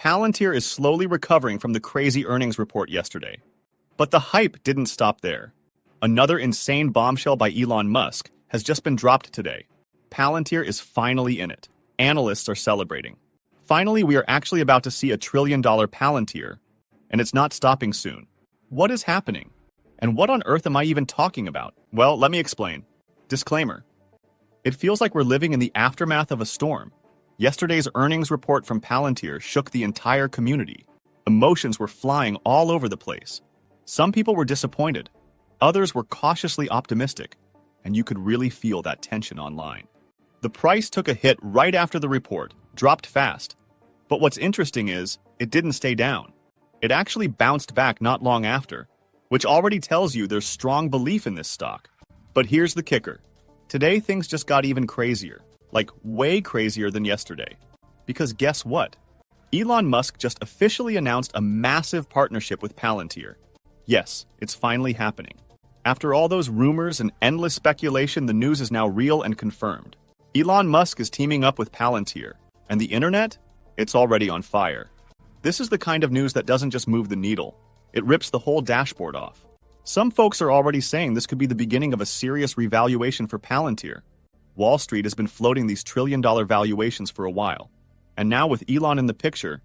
Palantir is slowly recovering from the crazy earnings report yesterday. But the hype didn't stop there. Another insane bombshell by Elon Musk has just been dropped today. Palantir is finally in it. Analysts are celebrating. Finally, we are actually about to see $1 trillion Palantir, and it's not stopping soon. What is happening? And what on earth am I even talking about? Well, let me explain. Disclaimer. It feels like we're living in the aftermath of a storm. Yesterday's earnings report from Palantir shook the entire community. Emotions were flying all over the place. Some people were disappointed. Others were cautiously optimistic, and you could really feel that tension online. The price took a hit right after the report, dropped fast. But what's interesting is, it didn't stay down. It actually bounced back not long after, which already tells you there's strong belief in this stock. But here's the kicker. Today things just got even crazier, like way crazier than yesterday. Because guess what? Elon Musk just officially announced a massive partnership with Palantir. Yes, it's finally happening. After all those rumors and endless speculation, the news is now real and confirmed. Elon Musk is teaming up with Palantir, and the internet? It's already on fire. This is the kind of news that doesn't just move the needle, it rips the whole dashboard off. Some folks are already saying this could be the beginning of a serious revaluation for Palantir. Wall Street has been floating these trillion-dollar valuations for a while. And now with Elon in the picture,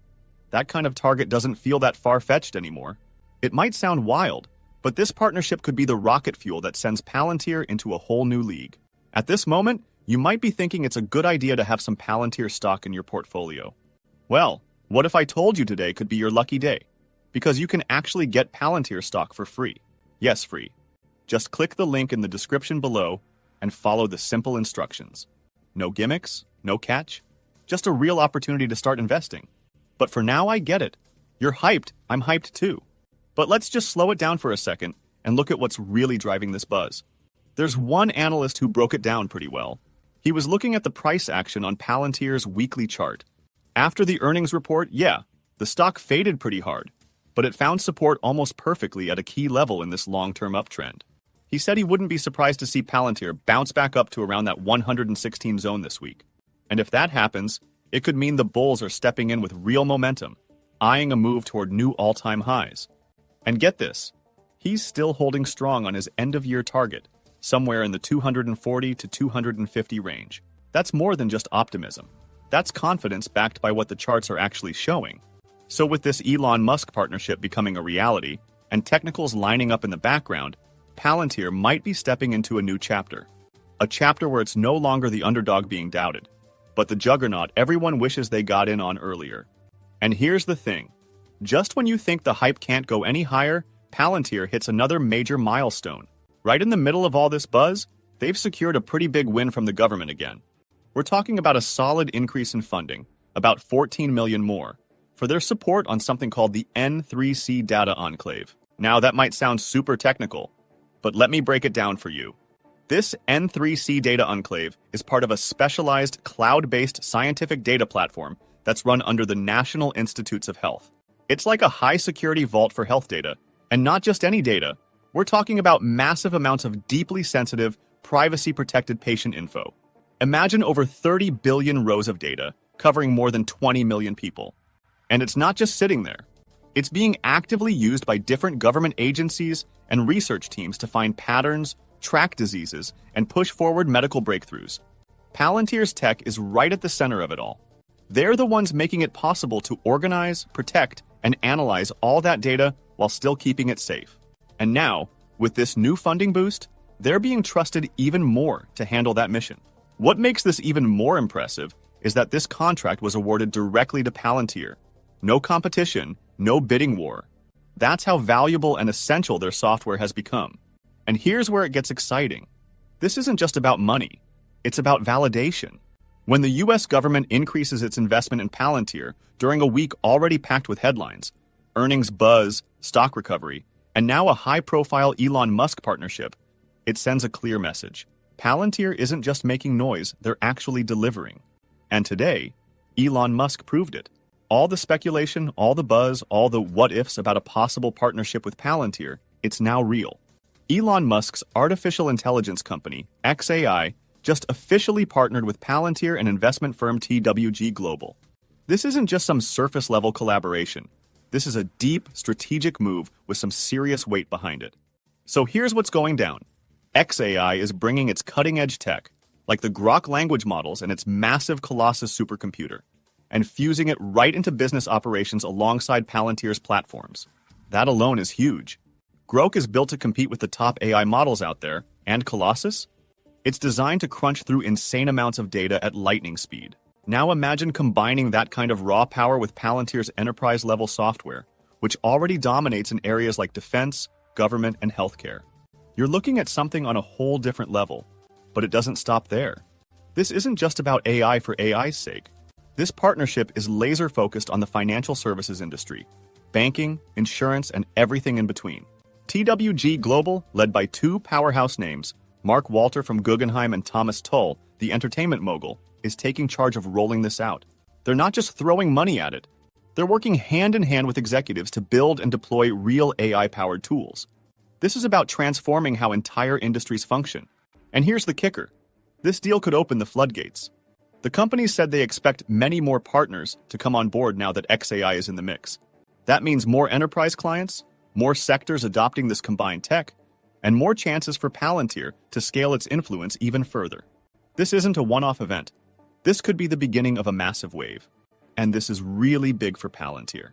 that kind of target doesn't feel that far-fetched anymore. It might sound wild, but this partnership could be the rocket fuel that sends Palantir into a whole new league. At this moment, you might be thinking it's a good idea to have some Palantir stock in your portfolio. Well, what if I told you today could be your lucky day? Because you can actually get Palantir stock for free. Yes, free. Just click the link in the description below and follow the simple instructions. No gimmicks, no catch, just a real opportunity to start investing. But for now, I get it. You're hyped, I'm hyped too. But let's just slow it down for a second and look at what's really driving this buzz. There's one analyst who broke it down pretty well. He was looking at the price action on Palantir's weekly chart. After the earnings report, the stock faded pretty hard, but it found support almost perfectly at a key level in this long-term uptrend. He said he wouldn't be surprised to see Palantir bounce back up to around that 116 zone this week. And if that happens, it could mean the bulls are stepping in with real momentum, eyeing a move toward new all-time highs. And get this, he's still holding strong on his end-of-year target, somewhere in the 240 to 250 range. That's more than just optimism. That's confidence backed by what the charts are actually showing. So with this Elon Musk partnership becoming a reality, and technicals lining up in the background, Palantir might be stepping into a new chapter. A chapter where it's no longer the underdog being doubted, but the juggernaut everyone wishes they got in on earlier. And here's the thing. Just when you think the hype can't go any higher, Palantir hits another major milestone. Right in the middle of all this buzz, they've secured a pretty big win from the government again. We're talking about a solid increase in funding, about 14 million more, for their support on something called the N3C Data Enclave. Now, that might sound super technical, but let me break it down for you. This N3C Data Enclave is part of a specialized cloud-based scientific data platform that's run under the National Institutes of Health. It's like a high-security vault for health data, and not just any data. We're talking about massive amounts of deeply sensitive, privacy-protected patient info. Imagine over 30 billion rows of data, covering more than 20 million people. And it's not just sitting there. It's being actively used by different government agencies and research teams to find patterns, track diseases, and push forward medical breakthroughs. Palantir's tech is right at the center of it all. They're the ones making it possible to organize, protect, and analyze all that data while still keeping it safe. And now, with this new funding boost, they're being trusted even more to handle that mission. What makes this even more impressive is that this contract was awarded directly to Palantir. No competition, no bidding war. That's how valuable and essential their software has become. And here's where it gets exciting. This isn't just about money. It's about validation. When the US government increases its investment in Palantir during a week already packed with headlines, earnings buzz, stock recovery, and now a high-profile Elon Musk partnership, it sends a clear message. Palantir isn't just making noise, they're actually delivering. And today, Elon Musk proved it. All the speculation, all the buzz, all the what-ifs about a possible partnership with Palantir, it's now real. Elon Musk's artificial intelligence company, xAI, just officially partnered with Palantir and investment firm TWG Global. This isn't just some surface-level collaboration. This is a deep, strategic move with some serious weight behind it. So here's what's going down. xAI is bringing its cutting-edge tech, like the Grok language models and its massive Colossus supercomputer, and fusing it right into business operations alongside Palantir's platforms. That alone is huge. Grok is built to compete with the top AI models out there, and Colossus? It's designed to crunch through insane amounts of data at lightning speed. Now imagine combining that kind of raw power with Palantir's enterprise-level software, which already dominates in areas like defense, government, and healthcare. You're looking at something on a whole different level, but it doesn't stop there. This isn't just about AI for AI's sake. This partnership is laser-focused on the financial services industry, banking, insurance, and everything in between. TWG Global, led by two powerhouse names, Mark Walter from Guggenheim and Thomas Tull, the entertainment mogul, is taking charge of rolling this out. They're not just throwing money at it. They're working hand-in-hand with executives to build and deploy real AI-powered tools. This is about transforming how entire industries function. And here's the kicker. This deal could open the floodgates. The companies said they expect many more partners to come on board now that xAI is in the mix. That means more enterprise clients, more sectors adopting this combined tech, and more chances for Palantir to scale its influence even further. This isn't a one-off event. This could be the beginning of a massive wave. And this is really big for Palantir.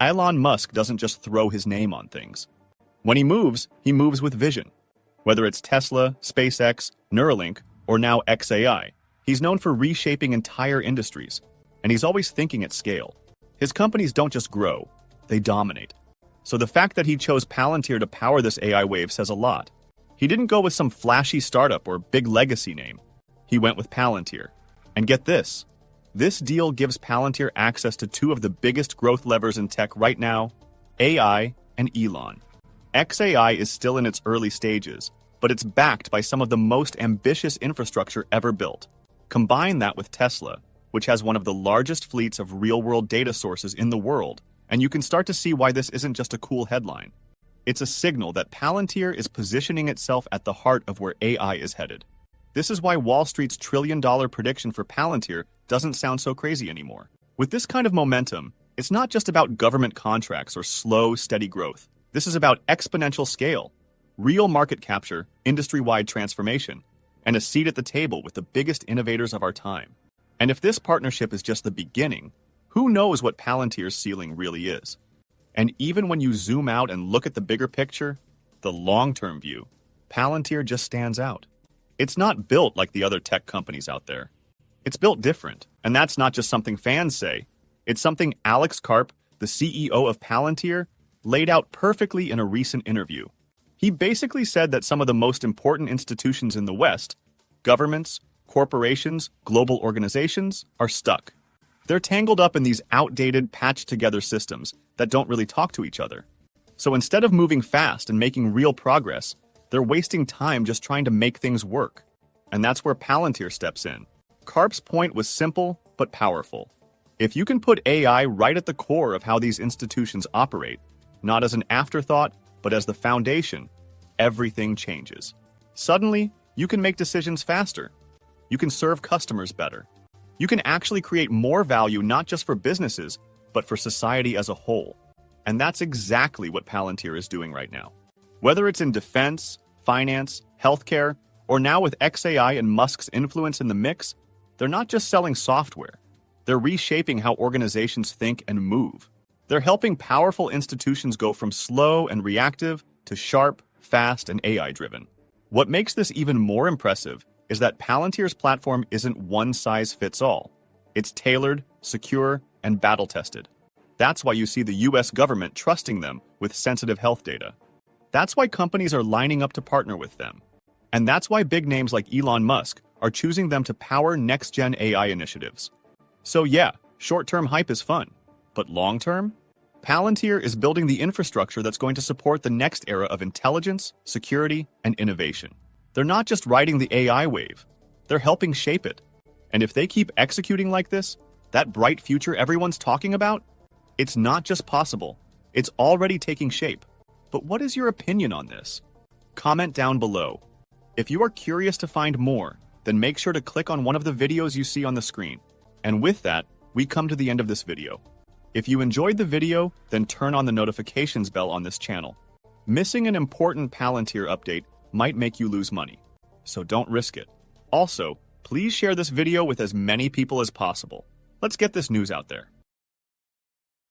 Elon Musk doesn't just throw his name on things. When he moves with vision. Whether it's Tesla, SpaceX, Neuralink, or now xAI, he's known for reshaping entire industries, and he's always thinking at scale. His companies don't just grow, they dominate. So the fact that he chose Palantir to power this AI wave says a lot. He didn't go with some flashy startup or big legacy name. He went with Palantir. And get this. This deal gives Palantir access to two of the biggest growth levers in tech right now, AI and Elon. xAI is still in its early stages, but it's backed by some of the most ambitious infrastructure ever built. Combine that with Tesla, which has one of the largest fleets of real-world data sources in the world, and you can start to see why this isn't just a cool headline. It's a signal that Palantir is positioning itself at the heart of where AI is headed. This is why Wall Street's trillion-dollar prediction for Palantir doesn't sound so crazy anymore. With this kind of momentum, it's not just about government contracts or slow, steady growth. This is about exponential scale, real market capture, industry-wide transformation, and a seat at the table with the biggest innovators of our time. And if this partnership is just the beginning, who knows what Palantir's ceiling really is? And even when you zoom out and look at the bigger picture, the long-term view, Palantir just stands out. It's not built like the other tech companies out there. It's built different, and that's not just something fans say. It's something Alex Karp, the CEO of Palantir, laid out perfectly in a recent interview. He basically said that some of the most important institutions in the West, governments, corporations, global organizations, are stuck. They're tangled up in these outdated, patched-together systems that don't really talk to each other. So instead of moving fast and making real progress, they're wasting time just trying to make things work. And that's where Palantir steps in. Karp's point was simple but powerful. If you can put AI right at the core of how these institutions operate, not as an afterthought, but as the foundation, everything changes. Suddenly, you can make decisions faster. You can serve customers better. You can actually create more value not just for businesses, but for society as a whole. And that's exactly what Palantir is doing right now. Whether it's in defense, finance, healthcare, or now with xAI and Musk's influence in the mix, they're not just selling software. They're reshaping how organizations think and move. They're helping powerful institutions go from slow and reactive to sharp, fast, and AI-driven. What makes this even more impressive is that Palantir's platform isn't one-size-fits-all. It's tailored, secure, and battle-tested. That's why you see the US government trusting them with sensitive health data. That's why companies are lining up to partner with them. And that's why big names like Elon Musk are choosing them to power next-gen AI initiatives. So yeah, short-term hype is fun. But long-term? Palantir is building the infrastructure that's going to support the next era of intelligence, security, and innovation. They're not just riding the AI wave. They're helping shape it. And if they keep executing like this, that bright future everyone's talking about, it's not just possible. It's already taking shape. But what is your opinion on this? Comment down below. If you are curious to find more, then make sure to click on one of the videos you see on the screen. And with that, we come to the end of this video. If you enjoyed the video, then turn on the notifications bell on this channel. Missing an important Palantir update might make you lose money, so don't risk it. Also, please share this video with as many people as possible. Let's get this news out there.